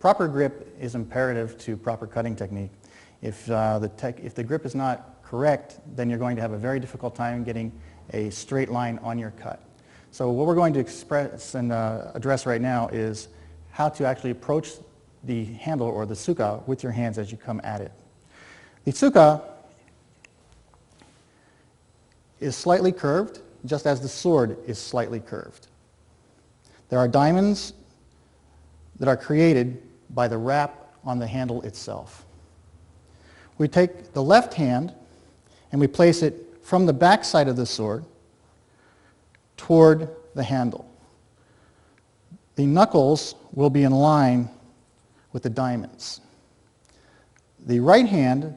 proper grip is imperative to proper cutting technique. If the grip is not correct, then you're going to have a very difficult time getting a straight line on your cut. So what we're going to express and address right now is how to actually approach the handle or the tsuka with your hands as you come at it. The tsuka is slightly curved, just as the sword is slightly curved. There are diamonds that are created by the wrap on the handle itself. We take the left hand and we place it from the back side of the sword toward the handle. The knuckles will be in line with the diamonds. The right hand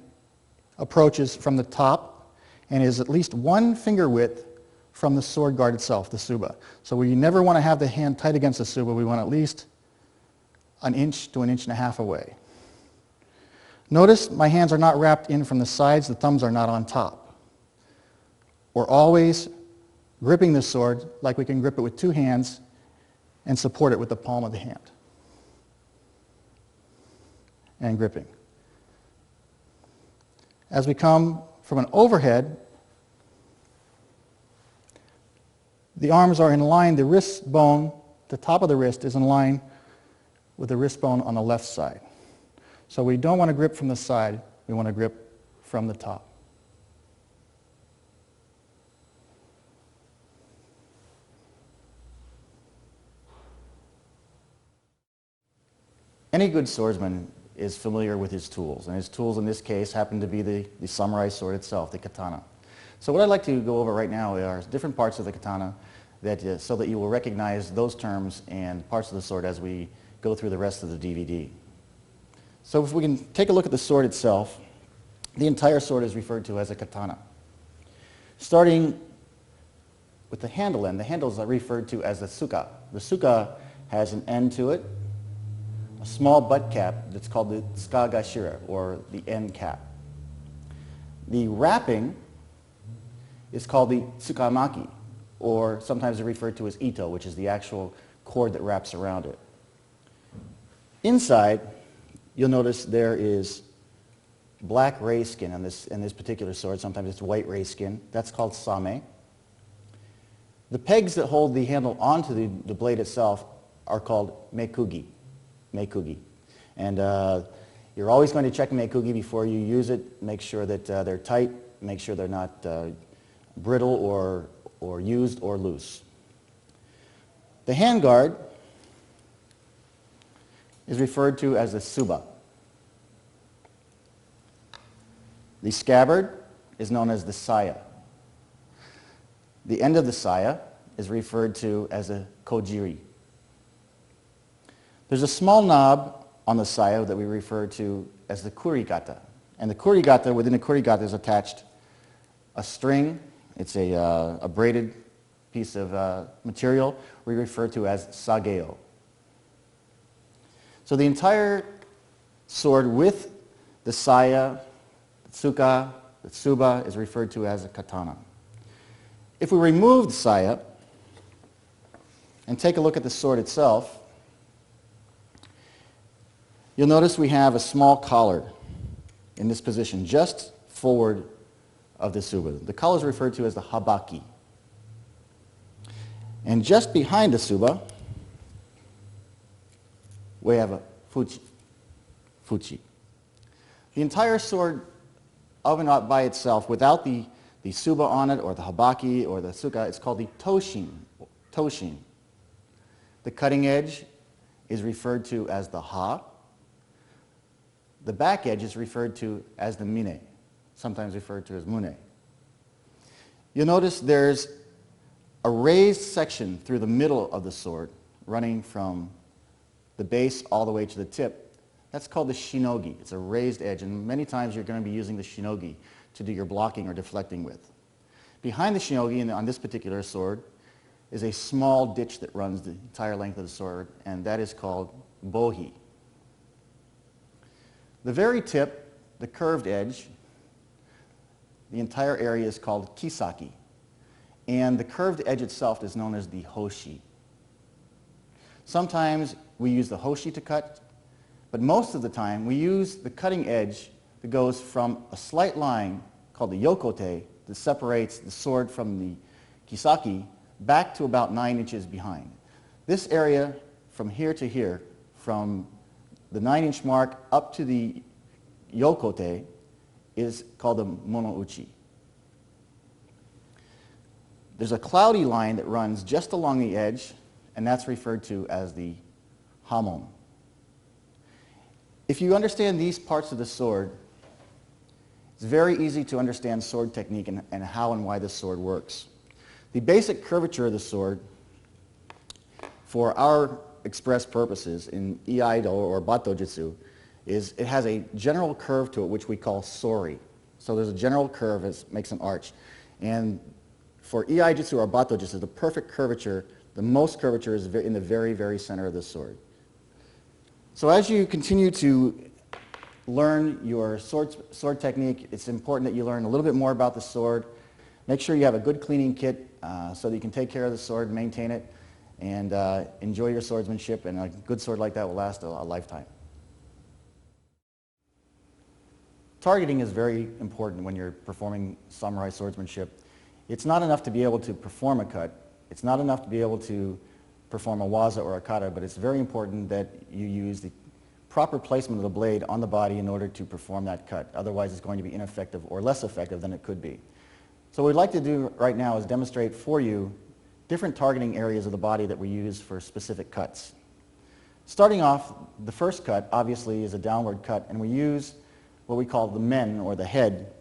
approaches from the top and is at least 1 finger width from the sword guard itself, the tsuba. So we never want to have the hand tight against the tsuba. We want at least 1 inch to 1.5 inches away. Notice my hands are not wrapped in from the sides, the thumbs are not on top. We're always gripping the sword like we can grip it with 2 hands and support it with the palm of the hand. And gripping. As we come from an overhead, the arms are in line, the wrist bone, the top of the wrist is in line with the wrist bone on the left side. So we don't want to grip from the side, we want to grip from the top. Any good swordsman is familiar with his tools, and his tools in this case happen to be the samurai sword itself, the katana. So what I'd like to go over right now are different parts of the katana so that you will recognize those terms and parts of the sword as we go through the rest of the DVD. So if we can take a look at the sword itself, the entire sword is referred to as a katana. Starting with the handle end, the handles are referred to as the tsuka. The tsuka has an end to it, a small butt cap that's called the tsukagashira, or the end cap. The wrapping is called the tsukamaki, or sometimes referred to as ito, which is the actual cord that wraps around it. Inside, you'll notice there is black ray skin in this particular sword. Sometimes it's white ray skin. That's called same. The pegs that hold the handle onto the blade itself are called mekugi. And you're always going to check mekugi before you use it. Make sure that they're tight. Make sure they're not brittle or used or loose. The handguard is referred to as the tsuba. The scabbard is known as the saya. The end of the saya is referred to as a kojiri. There's a small knob on the saya that we refer to as the kurigata. And the kurigata, within the kurigata is attached a string. It's a braided piece of material we refer to as sageo. So the entire sword with the saya, the tsuka, the tsuba is referred to as a katana. If we remove the saya and take a look at the sword itself, you'll notice we have a small collar in this position just forward of the tsuba. The collar is referred to as the habaki. And just behind the tsuba, we have a fuchi. The entire sword of and out by itself, without the tsuba on it, or the habaki, or the tsuka, it's called the toshin. The cutting edge is referred to as the ha. The back edge is referred to as the mine, sometimes referred to as mune. You'll notice there's a raised section through the middle of the sword, running from the base all the way to the tip. That's called the shinogi. It's a raised edge, and many times you're going to be using the shinogi to do your blocking or deflecting with. Behind the shinogi, and on this particular sword, is a small ditch that runs the entire length of the sword, and that is called bohi. The very tip, the curved edge, the entire area is called kisaki, and the curved edge itself is known as the hoshi. Sometimes we use the hoshi to cut. But most of the time, we use the cutting edge that goes from a slight line called the yokote that separates the sword from the kisaki back to about 9 inches behind. This area from here to here, from the 9-inch mark up to the yokote, is called the monouchi. There's a cloudy line that runs just along the edge, and that's referred to as the hamon. If you understand these parts of the sword, it's very easy to understand sword technique and how and why this sword works. The basic curvature of the sword, for our express purposes in Iaido or Bato Jutsu, is it has a general curve to it which we call sori. So there's a general curve that makes an arch. And for Iai Jutsu or Bato Jutsu, the perfect curvature, the most curvature is in the very, very center of the sword. So as you continue to learn your sword technique, it's important that you learn a little bit more about the sword. Make sure you have a good cleaning kit so that you can take care of the sword, maintain it, and enjoy your swordsmanship, and a good sword like that will last a lifetime. Targeting is very important when you're performing samurai swordsmanship. It's not enough to be able to perform a cut. It's not enough to be able to perform a waza or a kata, but it's very important that you use the proper placement of the blade on the body in order to perform that cut. Otherwise, it's going to be ineffective or less effective than it could be. So what we'd like to do right now is demonstrate for you different targeting areas of the body that we use for specific cuts. Starting off, the first cut obviously is a downward cut, and we use what we call the men, or the head,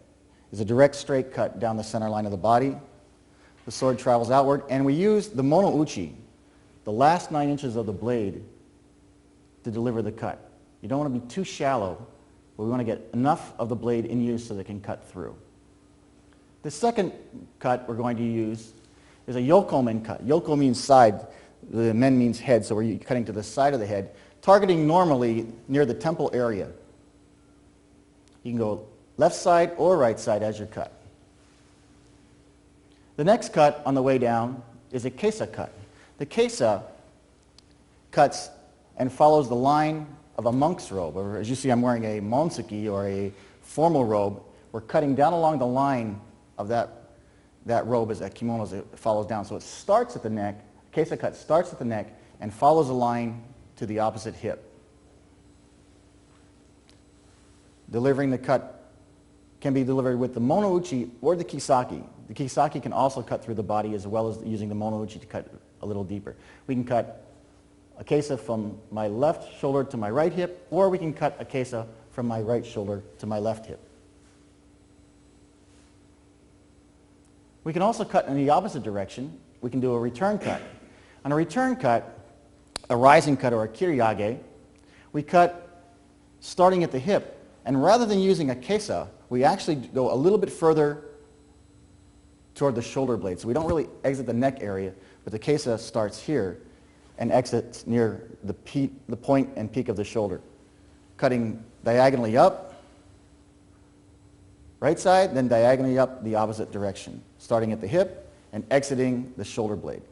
is a direct straight cut down the center line of the body. The sword travels outward, and we use the monouchi, the last 9 inches of the blade, to deliver the cut. You don't want to be too shallow, but we want to get enough of the blade in use so that it can cut through. The second cut we're going to use is a yokomen cut. Yoko means side, the men means head, so we're cutting to the side of the head, targeting normally near the temple area. You can go left side or right side as your cut. The next cut on the way down is a kesa cut. The kesa cuts and follows the line of a monk's robe. Or as you see, I'm wearing a monsuki, or a formal robe. We're cutting down along the line of that robe as that kimono as it follows down. So it starts at the neck, kesa cut starts at the neck and follows a line to the opposite hip. Delivering the cut can be delivered with the monouchi or the kisaki. The kisaki can also cut through the body as well as using the monouchi to cut a little deeper. We can cut a kesa from my left shoulder to my right hip, or we can cut a kesa from my right shoulder to my left hip. We can also cut in the opposite direction. We can do a return cut. On a return cut, a rising cut or a kiryage, we cut starting at the hip, and rather than using a kesa, we actually go a little bit further toward the shoulder blade. So we don't really exit the neck area, but the kesa starts here and exits near the point and peak of the shoulder, cutting diagonally up, right side, then diagonally up the opposite direction, starting at the hip and exiting the shoulder blade.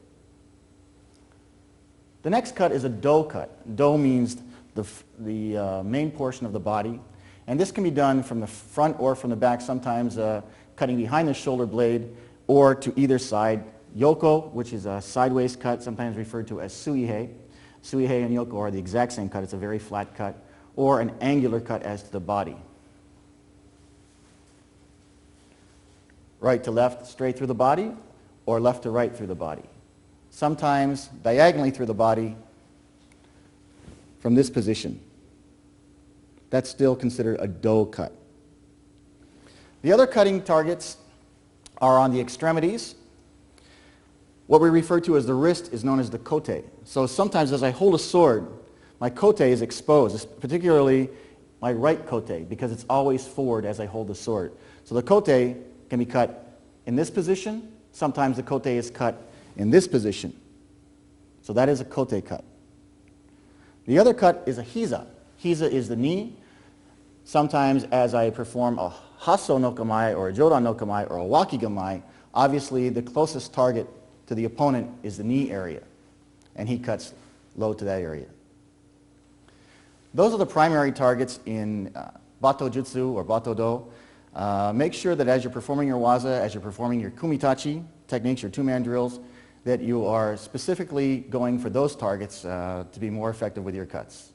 The next cut is a do cut. Do means the main portion of the body, and this can be done from the front or from the back, sometimes cutting behind the shoulder blade or to either side. Yoko, which is a sideways cut, sometimes referred to as suihei. Suihei and yoko are the exact same cut. It's a very flat cut, or an angular cut as to the body. Right to left, straight through the body, or left to right through the body. Sometimes diagonally through the body from this position. That's still considered a do cut. The other cutting targets are on the extremities. What we refer to as the wrist is known as the kote. So sometimes as I hold a sword, my kote is exposed, particularly my right kote, because it's always forward as I hold the sword. So the kote can be cut in this position. Sometimes the kote is cut in this position. So that is a kote cut. The other cut is a hiza. Hiza is the knee. Sometimes as I perform a hasso no kamae or a jodan no kamae or a wakigamai, obviously the closest target to the opponent is the knee area, and he cuts low to that area. Those are the primary targets in Bato Jutsu or Bato Do. Make sure that as you're performing your waza, as you're performing your kumitachi techniques, your two-man drills, that you are specifically going for those targets to be more effective with your cuts.